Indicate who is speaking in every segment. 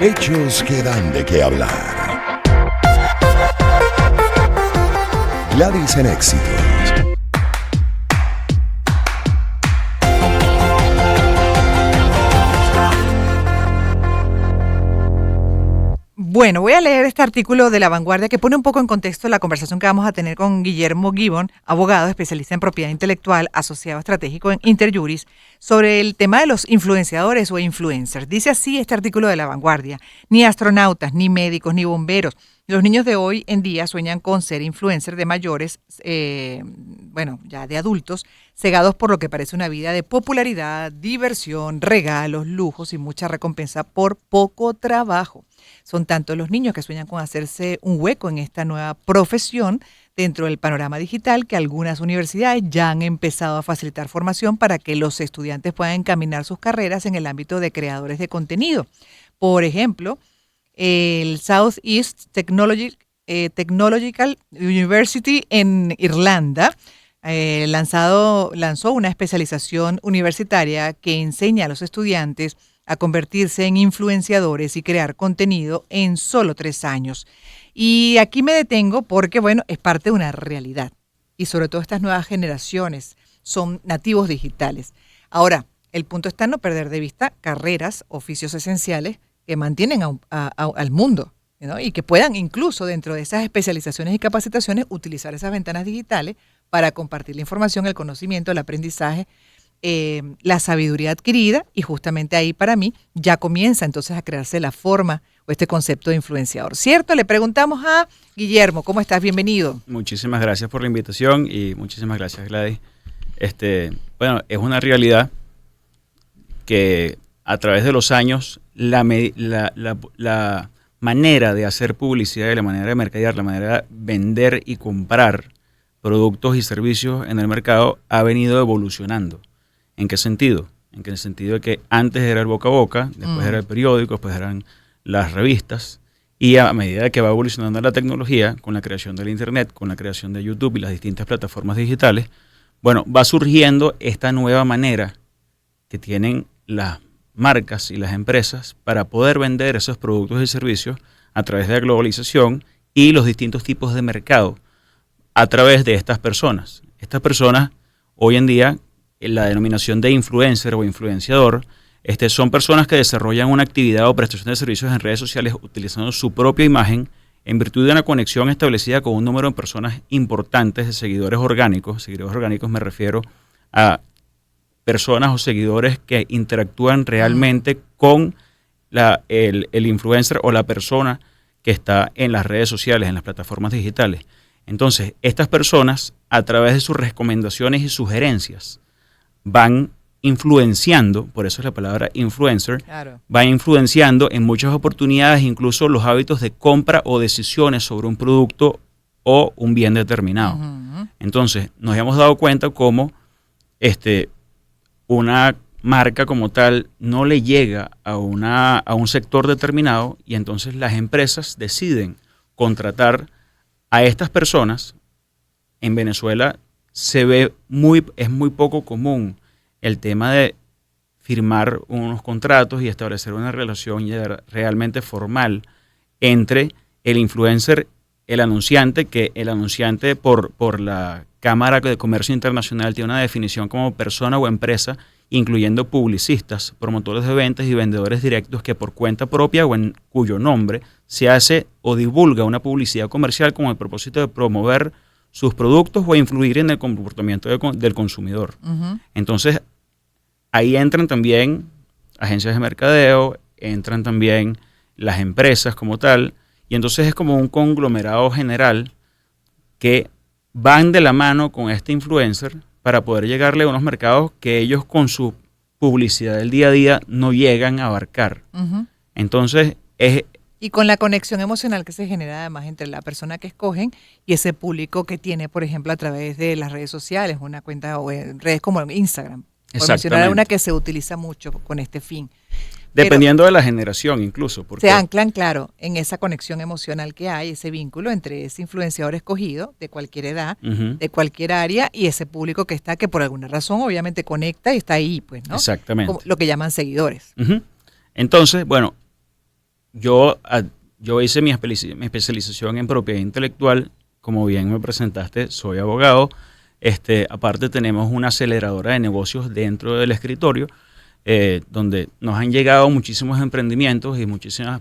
Speaker 1: Hechos que dan de qué hablar. Gladys en Éxitos.
Speaker 2: Bueno, voy a leer este artículo de La Vanguardia que pone un poco en contexto la conversación que vamos a tener con Guillermo Gibbon, abogado especialista en propiedad intelectual, asociado estratégico en Interjuris, sobre el tema de los influenciadores o influencers. Dice así este artículo de La Vanguardia: ni astronautas, ni médicos, ni bomberos. Los niños de hoy en día sueñan con ser influencers de mayores, ya de adultos, cegados por lo que parece una vida de popularidad, diversión, regalos, lujos y mucha recompensa por poco trabajo. Son tantos los niños que sueñan con hacerse un hueco en esta nueva profesión dentro del panorama digital que algunas universidades ya han empezado a facilitar formación para que los estudiantes puedan encaminar sus carreras en el ámbito de creadores de contenido. Por ejemplo, el Southeast Technological University en Irlanda lanzó una especialización universitaria que enseña a los estudiantes a convertirse en influenciadores y crear contenido en solo 3 años. Y aquí me detengo porque, es parte de una realidad. Y sobre todo estas nuevas generaciones son nativos digitales. Ahora, el punto está en no perder de vista carreras, oficios esenciales que mantienen al mundo, ¿no? Y que puedan incluso dentro de esas especializaciones y capacitaciones utilizar esas ventanas digitales para compartir la información, el conocimiento, el aprendizaje, la sabiduría adquirida, y justamente ahí para mí ya comienza entonces a crearse la forma o este concepto de influenciador. ¿Cierto? Le preguntamos a Guillermo, ¿cómo estás? Bienvenido.
Speaker 3: Muchísimas gracias por la invitación y muchísimas gracias, Gladys. Es una realidad que a través de los años la manera de hacer publicidad y la manera de mercadear, la manera de vender y comprar productos y servicios en el mercado ha venido evolucionando. ¿En qué sentido? En el sentido de que antes era el boca a boca, después era el periódico, después eran las revistas, y a medida que va evolucionando la tecnología, con la creación del Internet, con la creación de YouTube y las distintas plataformas digitales, va surgiendo esta nueva manera que tienen las marcas y las empresas para poder vender esos productos y servicios a través de la globalización y los distintos tipos de mercado a través de estas personas. Estas personas, hoy en día, la denominación de influencer o influenciador, son personas que desarrollan una actividad o prestación de servicios en redes sociales utilizando su propia imagen en virtud de una conexión establecida con un número de personas importantes de seguidores orgánicos. Seguidores orgánicos me refiero a personas o seguidores que interactúan realmente con el influencer o la persona que está en las redes sociales, en las plataformas digitales. Entonces, estas personas, a través de sus recomendaciones y sugerencias, van influenciando, por eso es la palabra influencer, claro, van influenciando en muchas oportunidades incluso los hábitos de compra o decisiones sobre un producto o un bien determinado. Uh-huh. Entonces, nos hemos dado cuenta cómo una marca como tal no le llega a un sector determinado, y entonces las empresas deciden contratar a estas personas. En Venezuela es muy poco común el tema de firmar unos contratos y establecer una relación ya realmente formal entre el influencer, el anunciante, que el anunciante por la Cámara de Comercio Internacional tiene una definición como persona o empresa, incluyendo publicistas, promotores de ventas y vendedores directos que por cuenta propia o en cuyo nombre se hace o divulga una publicidad comercial con el propósito de promover sus productos o influir en el comportamiento del consumidor. Uh-huh. Entonces, ahí entran también agencias de mercadeo, entran también las empresas como tal, y entonces es como un conglomerado general que van de la mano con este influencer para poder llegarle a unos mercados que ellos con su publicidad del día a día no llegan a abarcar. Uh-huh. Entonces,
Speaker 2: y con la conexión emocional que se genera además entre la persona que escogen y ese público que tiene, por ejemplo, a través de las redes sociales, una cuenta o en redes como Instagram. Por mencionar una que se utiliza mucho con este fin.
Speaker 3: Dependiendo de la generación incluso.
Speaker 2: Se anclan, claro, en esa conexión emocional que hay, ese vínculo entre ese influenciador escogido de cualquier edad, uh-huh, de cualquier área, y ese público que está, que por alguna razón obviamente conecta y está ahí, pues, ¿no?
Speaker 3: Exactamente.
Speaker 2: Como lo que llaman seguidores.
Speaker 3: Uh-huh. Entonces, yo hice mi especialización en propiedad intelectual, como bien me presentaste, soy abogado. Aparte tenemos una aceleradora de negocios dentro del escritorio, donde nos han llegado muchísimos emprendimientos y muchísimas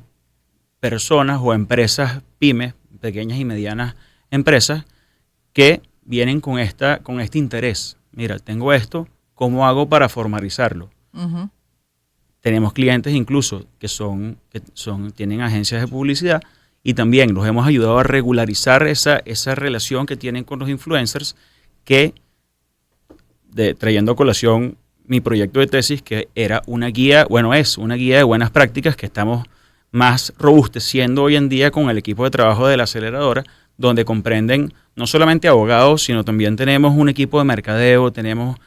Speaker 3: personas o empresas pymes, pequeñas y medianas empresas, que vienen con este interés. Mira, tengo esto, ¿cómo hago para formalizarlo?
Speaker 2: Ujú.
Speaker 3: Tenemos clientes incluso que tienen agencias de publicidad y también los hemos ayudado a regularizar esa relación que tienen con los influencers, que trayendo a colación mi proyecto de tesis, que era una guía, es una guía de buenas prácticas que estamos más robusteciendo hoy en día con el equipo de trabajo de la aceleradora, donde comprenden no solamente abogados, sino también tenemos un equipo de mercadeo, tenemos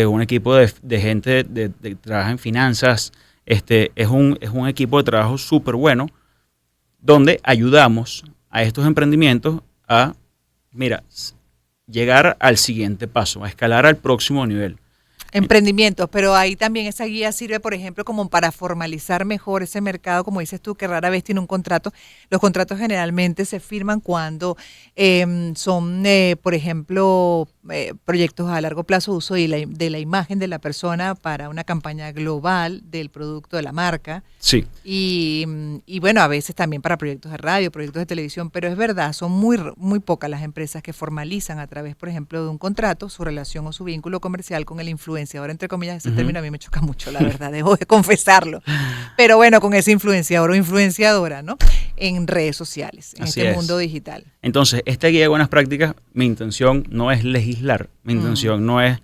Speaker 3: un equipo de gente que trabaja en finanzas. Es un equipo de trabajo súper bueno, donde ayudamos a estos emprendimientos a, llegar al siguiente paso, a escalar al próximo nivel.
Speaker 2: Emprendimientos, pero ahí también esa guía sirve, por ejemplo, como para formalizar mejor ese mercado, como dices tú, que rara vez tiene un contrato. Los contratos generalmente se firman cuando son, por ejemplo, proyectos a largo plazo, uso de la imagen de la persona para una campaña global del producto de la marca.
Speaker 3: Sí.
Speaker 2: Y bueno, a veces también para proyectos de radio, proyectos de televisión, pero es verdad, son muy pocas las empresas que formalizan a través, por ejemplo, de un contrato su relación o su vínculo comercial con el influenciador, entre comillas. Ese término a mí me choca mucho, la verdad, debo de confesarlo. Pero bueno, con ese influenciador o influenciadora, ¿no? En redes sociales, en
Speaker 3: Así
Speaker 2: este
Speaker 3: es.
Speaker 2: mundo digital.
Speaker 3: Entonces, esta guía de buenas prácticas, mi intención no es legislar, mi intención no es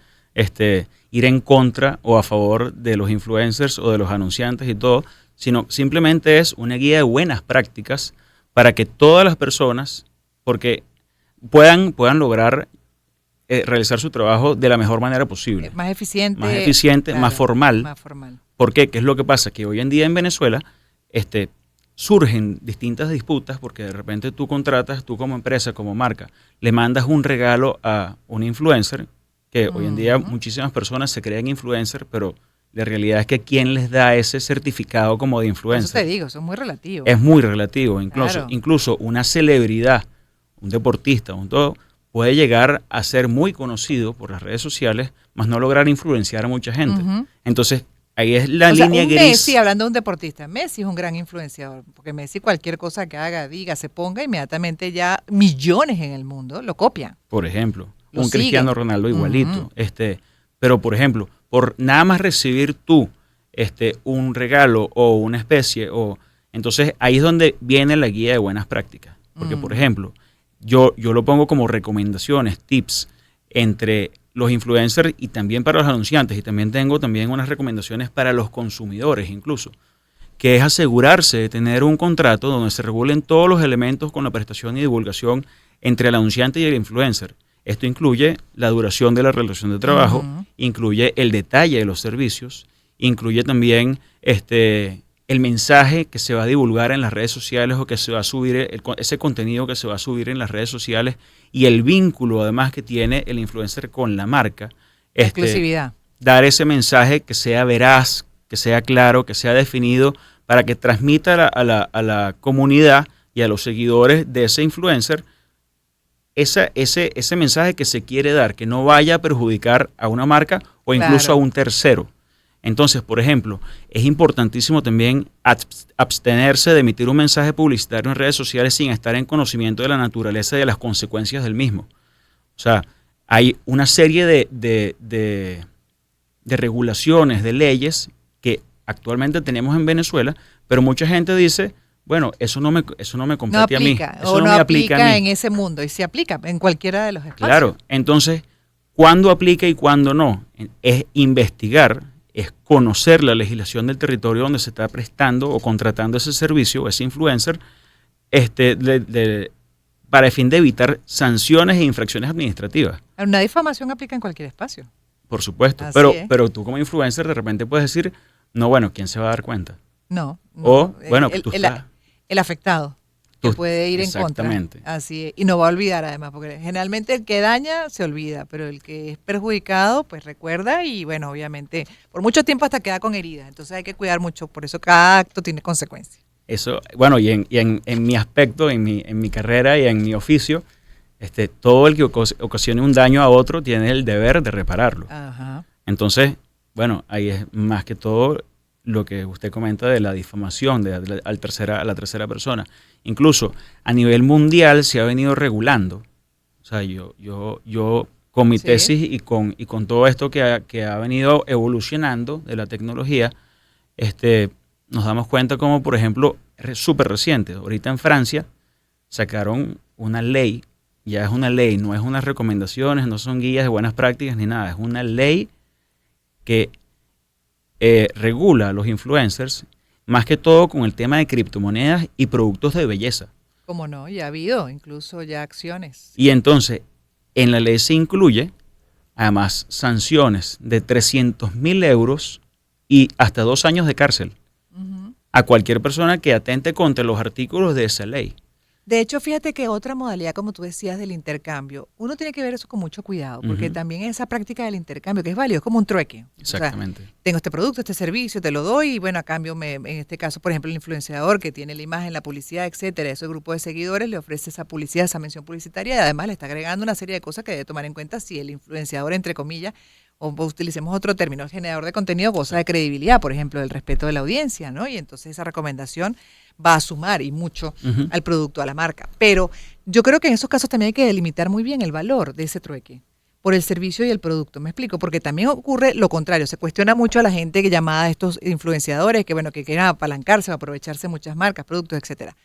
Speaker 3: ir en contra o a favor de los influencers o de los anunciantes y todo, sino simplemente es una guía de buenas prácticas para que todas las personas, porque puedan lograr realizar su trabajo de la mejor manera posible.
Speaker 2: Más eficiente.
Speaker 3: Más eficiente,
Speaker 2: claro,
Speaker 3: más formal.
Speaker 2: Más formal.
Speaker 3: ¿Por qué? ¿Qué es lo que pasa? Que hoy en día en Venezuela surgen distintas disputas porque de repente tú como empresa, como marca, le mandas un regalo a un influencer, que hoy en día muchísimas personas se creen influencer, pero la realidad es que ¿quién les da ese certificado como de influencer?
Speaker 2: Eso te digo, eso es muy relativo.
Speaker 3: Es muy relativo.
Speaker 2: Claro.
Speaker 3: Incluso una celebridad, un deportista, un todo, puede llegar a ser muy conocido por las redes sociales, mas no lograr influenciar a mucha gente. Entonces, ahí es la línea gris.
Speaker 2: Messi, hablando de un deportista, Messi es un gran influenciador, porque Messi cualquier cosa que haga, diga, se ponga, inmediatamente ya millones en el mundo lo copian.
Speaker 3: Por ejemplo,
Speaker 2: Lo
Speaker 3: un
Speaker 2: siguen.
Speaker 3: Cristiano Ronaldo igualito. Pero, por ejemplo, por nada más recibir tú un regalo o una especie, entonces ahí es donde viene la guía de buenas prácticas. Porque, por ejemplo, yo lo pongo como recomendaciones, tips, entre los influencers y también para los anunciantes. Y también tengo unas recomendaciones para los consumidores incluso, que es asegurarse de tener un contrato donde se regulen todos los elementos con la prestación y divulgación entre el anunciante y el influencer. Esto incluye la duración de la relación de trabajo, incluye el detalle de los servicios, incluye también el mensaje que se va a divulgar en las redes sociales o que se va a subir, ese contenido que se va a subir en las redes sociales y el vínculo además que tiene el influencer con la marca.
Speaker 2: Exclusividad.
Speaker 3: Dar ese mensaje que sea veraz, que sea claro, que sea definido para que transmita a la comunidad y a los seguidores de ese influencer ese mensaje que se quiere dar, que no vaya a perjudicar a una marca o incluso
Speaker 2: Claro.
Speaker 3: a un tercero. Entonces, por ejemplo, es importantísimo también abstenerse de emitir un mensaje publicitario en redes sociales sin estar en conocimiento de la naturaleza y de las consecuencias del mismo. O sea, hay una serie de regulaciones, de leyes que actualmente tenemos en Venezuela, pero mucha gente dice, bueno, eso no me compete a mí. Eso
Speaker 2: no
Speaker 3: me aplica a mí.
Speaker 2: en ese mundo y se aplica en cualquiera de los espacios.
Speaker 3: Claro, entonces, ¿cuándo aplica y cuándo no? Es investigar, es conocer la legislación del territorio donde se está prestando o contratando ese servicio, ese influencer, para el fin de evitar sanciones e infracciones administrativas.
Speaker 2: Una difamación aplica en cualquier espacio.
Speaker 3: Por supuesto,
Speaker 2: Así
Speaker 3: pero,
Speaker 2: es.
Speaker 3: pero tú como influencer de repente puedes decir, no, bueno, ¿quién se va a dar cuenta?
Speaker 2: No.
Speaker 3: O, bueno, tú
Speaker 2: el,
Speaker 3: estás...
Speaker 2: el afectado que
Speaker 3: Tú-
Speaker 2: puede ir en contra.
Speaker 3: exactamente.
Speaker 2: Así es. Y no va a olvidar además, porque generalmente el que daña se olvida, pero el que es perjudicado pues recuerda y bueno, obviamente por mucho tiempo hasta queda con heridas. Entonces hay que cuidar mucho, por eso cada acto tiene consecuencias.
Speaker 3: Eso, bueno, en mi aspecto, en mi carrera y en mi oficio, todo el que ocasione un daño a otro tiene el deber de repararlo.
Speaker 2: Ajá.
Speaker 3: Entonces, bueno, ahí es más que todo lo que usted comenta de la difamación a la tercera persona. Incluso a nivel mundial se ha venido regulando. O sea, yo con mi
Speaker 2: Sí.
Speaker 3: tesis y con todo esto que ha venido evolucionando de la tecnología, nos damos cuenta como, por ejemplo, súper reciente, ahorita en Francia sacaron una ley, ya es una ley, no es unas recomendaciones, no son guías de buenas prácticas ni nada, es una ley que regula a los influencers, más que todo con el tema de criptomonedas y productos de belleza.
Speaker 2: Como no, ya ha habido incluso ya acciones.
Speaker 3: Y entonces, en la ley se incluye, además, sanciones de 300.000 euros y hasta 2 años de cárcel
Speaker 2: Ujú.
Speaker 3: a cualquier persona que atente contra los artículos de esa ley.
Speaker 2: De hecho, fíjate que otra modalidad, como tú decías, del intercambio, uno tiene que ver eso con mucho cuidado, porque
Speaker 3: Ujú.
Speaker 2: también esa práctica del intercambio, que es válido, es como un trueque. O sea,
Speaker 3: Exactamente.
Speaker 2: tengo este producto, este servicio, te lo doy y bueno, a cambio, en este caso, por ejemplo, el influenciador que tiene la imagen, la publicidad, etcétera, ese grupo de seguidores le ofrece esa publicidad, esa mención publicitaria y además le está agregando una serie de cosas que debe tomar en cuenta si el influenciador, entre comillas, o utilicemos otro término, el generador de contenido goza de credibilidad, por ejemplo, del respeto de la audiencia, ¿no? Y entonces esa recomendación va a sumar y mucho
Speaker 3: Ujú.
Speaker 2: al producto, a la marca. Pero yo creo que en esos casos también hay que delimitar muy bien el valor de ese trueque por el servicio y el producto. ¿Me explico? Porque también ocurre lo contrario. Se cuestiona mucho a la gente que llamada a estos influenciadores que, bueno, que quieren apalancarse o aprovecharse de muchas marcas, productos, etcétera.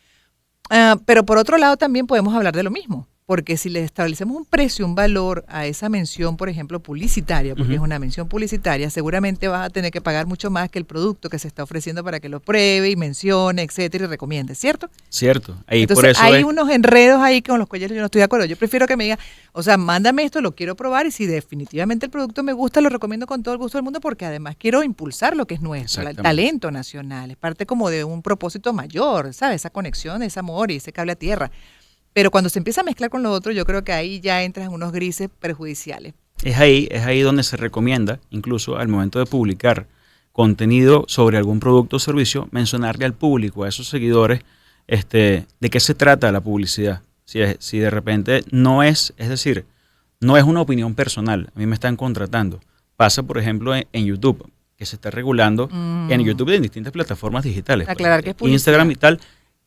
Speaker 2: Pero por otro lado también podemos hablar de lo mismo, porque si le establecemos un precio, un valor a esa mención, por ejemplo, publicitaria, porque es
Speaker 3: Ujú.
Speaker 2: una mención publicitaria, seguramente vas a tener que pagar mucho más que el producto que se está ofreciendo para que lo pruebe y mencione, etcétera, y recomiende, ¿cierto?
Speaker 3: Cierto. Ahí
Speaker 2: Entonces
Speaker 3: por eso
Speaker 2: hay
Speaker 3: es,
Speaker 2: unos enredos ahí con los cuales yo no estoy de acuerdo. Yo prefiero que me diga, o sea, mándame esto, lo quiero probar y si definitivamente el producto me gusta, lo recomiendo con todo el gusto del mundo porque además quiero impulsar lo que es nuestro, el
Speaker 3: Exactamente.
Speaker 2: talento nacional. Es parte como de un propósito mayor, ¿sabes? Esa conexión, ese amor y ese cable a tierra. Pero cuando se empieza a mezclar con lo otro, yo creo que ahí ya entras en unos grises perjudiciales.
Speaker 3: es ahí donde se recomienda, incluso al momento de publicar contenido sobre algún producto o servicio, mencionarle al público, a esos seguidores, de qué se trata la publicidad. Si de repente es decir, no es una opinión personal, a mí me están contratando. Pasa, por ejemplo, en YouTube, que se está regulando en YouTube y en distintas plataformas digitales. pues,
Speaker 2: Aclarar que es publicidad.
Speaker 3: Instagram y tal,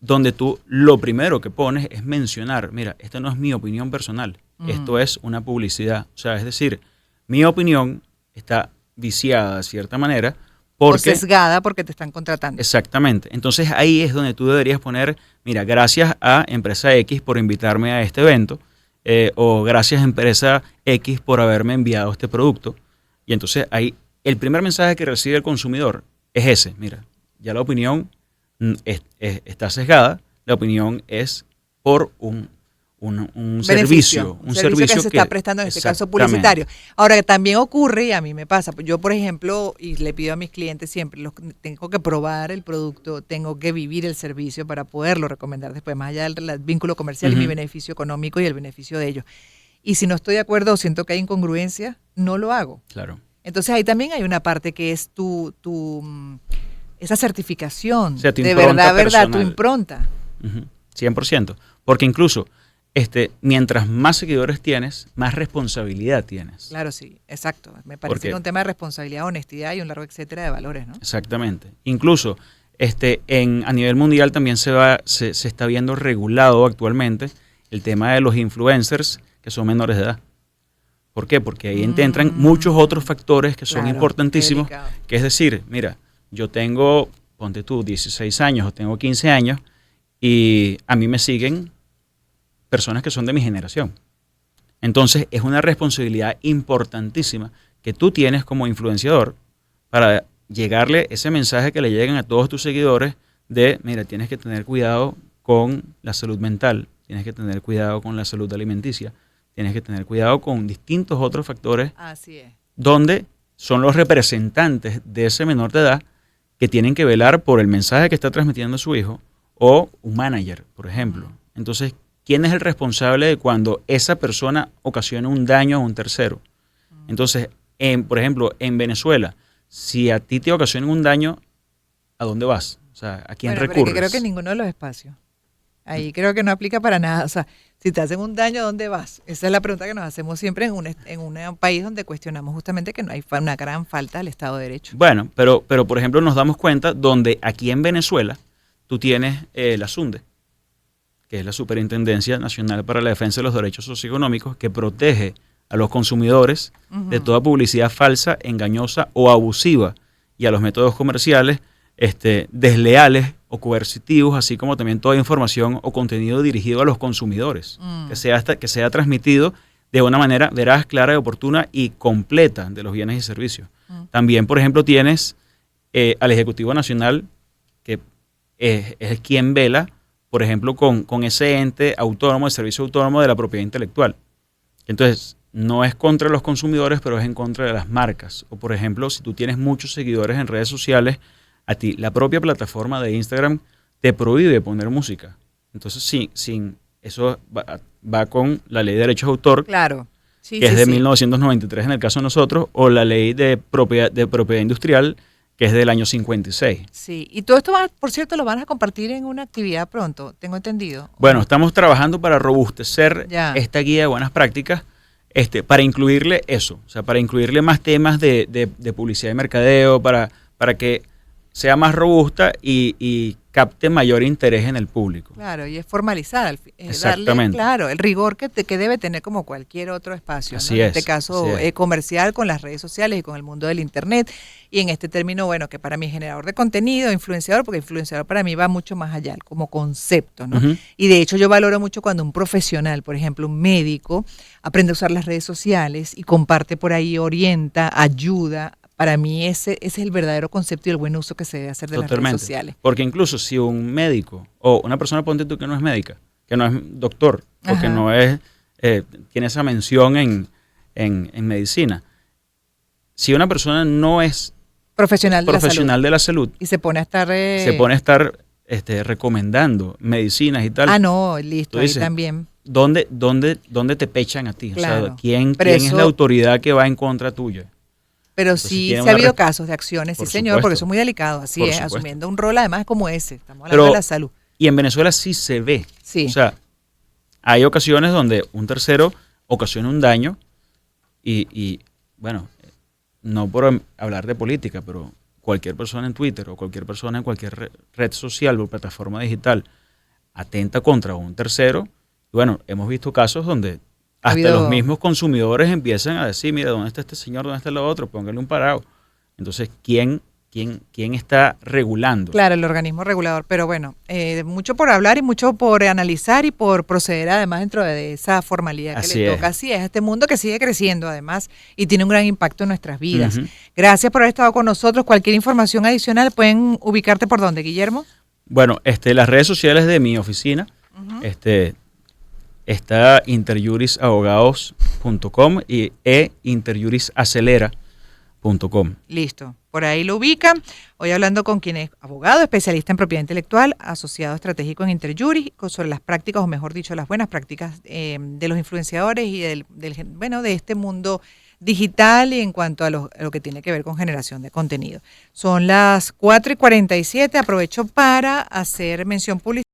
Speaker 3: donde tú lo primero que pones es mencionar, mira, esta no es mi opinión personal, esto es una publicidad. O sea, es decir, mi opinión está viciada de cierta manera
Speaker 2: O
Speaker 3: porque...
Speaker 2: sesgada porque te están contratando.
Speaker 3: Exactamente. Entonces ahí es donde tú deberías poner, mira, gracias a Empresa X por invitarme a este evento, o gracias a Empresa X por haberme enviado este producto. Y entonces ahí el primer mensaje que recibe el consumidor es ese, mira, ya la opinión está sesgada, la opinión es por un servicio.
Speaker 2: Un servicio que se está prestando en este caso publicitario. Ahora, que también ocurre, y a mí me pasa, pues yo, por ejemplo, y le pido a mis clientes siempre, tengo que probar el producto, tengo que vivir el servicio para poderlo recomendar después, más allá del vínculo comercial y mi beneficio económico y el beneficio de ellos. Y si no estoy de acuerdo o siento que hay incongruencia, no lo hago.
Speaker 3: Claro.
Speaker 2: Entonces ahí también hay una parte que es esa certificación,
Speaker 3: O sea, tu
Speaker 2: de
Speaker 3: impronta
Speaker 2: verdad, tu
Speaker 3: personal.
Speaker 2: impronta.
Speaker 3: 100%. Porque incluso, mientras más seguidores tienes, más responsabilidad tienes.
Speaker 2: Claro, sí, exacto. Me parece que es un tema de responsabilidad, honestidad y un largo etcétera de valores, ¿no?
Speaker 3: Exactamente. Incluso a nivel mundial también se está viendo regulado actualmente el tema de los influencers que son menores de edad. ¿Por qué? Porque ahí entran muchos otros factores que son
Speaker 2: Claro,
Speaker 3: importantísimos,
Speaker 2: qué delicado.
Speaker 3: que es decir, mira, yo tengo, ponte tú, 16 años o tengo 15 años y a mí me siguen personas que son de mi generación. Entonces es una responsabilidad importantísima que tú tienes como influenciador para llegarle ese mensaje que le lleguen a todos tus seguidores de, mira, tienes que tener cuidado con la salud mental, tienes que tener cuidado con la salud alimenticia, tienes que tener cuidado con distintos otros factores
Speaker 2: Así es.
Speaker 3: donde son los representantes de ese menor de edad que tienen que velar por el mensaje que está transmitiendo su hijo o un manager, por ejemplo. Entonces, ¿quién es el responsable de cuando esa persona ocasiona un daño a un tercero? Entonces, por ejemplo, en Venezuela, si a ti te ocasionan un daño, ¿a dónde vas? O sea, ¿a quién
Speaker 2: Bueno, pero es
Speaker 3: recurres?
Speaker 2: que creo que ninguno de los espacios. Ahí creo que no aplica para nada. O sea, si te hacen un daño, ¿dónde vas? Esa es la pregunta que nos hacemos siempre en un país donde cuestionamos justamente que no hay una gran falta del Estado de Derecho.
Speaker 3: Bueno, pero por ejemplo nos damos cuenta donde aquí en Venezuela tú tienes la SUNDE, que es la Superintendencia Nacional para la Defensa de los Derechos Socioeconómicos, que protege a los consumidores de toda publicidad falsa, engañosa o abusiva y a los métodos comerciales desleales o coercitivos, así como también toda información o contenido dirigido a los consumidores, que sea transmitido de una manera veraz, clara y oportuna y completa de los bienes y servicios. También, por ejemplo, tienes al Ejecutivo Nacional, que es quien vela, por ejemplo, con ese ente autónomo, el Servicio Autónomo de la Propiedad Intelectual. Entonces, no es contra los consumidores, pero es en contra de las marcas. O, por ejemplo, si tú tienes muchos seguidores en redes sociales, a ti la propia plataforma de Instagram te prohíbe poner música. Entonces, eso va con la ley de derechos de autor,
Speaker 2: Claro. Sí,
Speaker 3: que es
Speaker 2: sí,
Speaker 3: de
Speaker 2: sí.
Speaker 3: 1993 en el caso de nosotros, o la ley de propiedad industrial, que es del año 56.
Speaker 2: Sí, y todo esto, por cierto, lo van a compartir en una actividad pronto, tengo entendido.
Speaker 3: Bueno, estamos trabajando para robustecer
Speaker 2: Ya.
Speaker 3: esta guía de buenas prácticas, para incluirle eso, o sea, para incluirle más temas de publicidad y mercadeo, para que sea más robusta y capte mayor interés en el público.
Speaker 2: Claro, y es formalizar, darle,
Speaker 3: Exactamente.
Speaker 2: claro, el rigor que debe tener como cualquier otro espacio, ¿no?
Speaker 3: Así
Speaker 2: En
Speaker 3: es,
Speaker 2: este caso
Speaker 3: así es.
Speaker 2: comercial con las redes sociales y con el mundo del Internet. Y en este término, bueno, que para mí es generador de contenido, influenciador, porque influenciador para mí va mucho más allá, como concepto, ¿no?
Speaker 3: Ujú.
Speaker 2: Y de hecho yo valoro mucho cuando un profesional, por ejemplo, un médico, aprende a usar las redes sociales y comparte por ahí, orienta, ayuda. Para mí ese es el verdadero concepto y el buen uso que se debe hacer de las redes
Speaker 3: Totalmente.
Speaker 2: sociales.
Speaker 3: Porque incluso si un médico o una persona, ponte tú que no es médica, que no es doctor, o que
Speaker 2: Ajá.
Speaker 3: no es tiene esa mención en medicina, si una persona no es
Speaker 2: Profesional de la salud.
Speaker 3: profesional de la salud,
Speaker 2: Y se pone a estar...
Speaker 3: se pone a estar recomendando medicinas y tal,
Speaker 2: Ah, no, listo,
Speaker 3: tú
Speaker 2: ahí
Speaker 3: dices,
Speaker 2: también.
Speaker 3: ¿dónde te pechan a ti? O
Speaker 2: Claro.
Speaker 3: sea, ¿quién
Speaker 2: Pero
Speaker 3: es
Speaker 2: eso-
Speaker 3: la autoridad que va en contra tuya?
Speaker 2: Pero
Speaker 3: Entonces,
Speaker 2: sí
Speaker 3: tiene
Speaker 2: se ha
Speaker 3: una
Speaker 2: habido
Speaker 3: resp-
Speaker 2: casos de acciones, sí
Speaker 3: Por
Speaker 2: señor, porque
Speaker 3: supuesto.
Speaker 2: eso es muy delicado, así
Speaker 3: Por
Speaker 2: es,
Speaker 3: supuesto.
Speaker 2: asumiendo un rol además como ese, estamos hablando
Speaker 3: Pero-
Speaker 2: de la salud.
Speaker 3: Y en Venezuela sí se ve.
Speaker 2: Sí.
Speaker 3: O sea, hay ocasiones donde un tercero ocasiona un daño y bueno, no por hablar de política, pero cualquier persona en Twitter o cualquier persona en cualquier red social o plataforma digital atenta contra un tercero. Y bueno, hemos visto casos donde
Speaker 2: Ha
Speaker 3: hasta
Speaker 2: habido-
Speaker 3: los mismos consumidores empiezan a decir, mira, ¿dónde está este señor? ¿Dónde está el otro? Póngale un parado. Entonces, ¿quién está regulando?
Speaker 2: Claro, el organismo regulador, pero bueno, mucho por hablar y mucho por analizar y por proceder además dentro de esa formalidad que
Speaker 3: Así
Speaker 2: le
Speaker 3: es.
Speaker 2: toca. Así es, este mundo que sigue creciendo además y tiene un gran impacto en nuestras vidas.
Speaker 3: Ujú.
Speaker 2: Gracias por haber estado con nosotros. Cualquier información adicional pueden ubicarte por dónde, Guillermo.
Speaker 3: Bueno, las redes sociales de mi oficina, está interjurisabogados.com y interjurisacelera.com.
Speaker 2: Listo, por ahí lo ubican. Hoy hablando con quien es abogado, especialista en propiedad intelectual, asociado estratégico en Interjuris, sobre las prácticas, o mejor dicho, las buenas prácticas de los influenciadores y de este mundo digital y en cuanto a lo que tiene que ver con generación de contenido. Son las 4:47, aprovecho para hacer mención pública.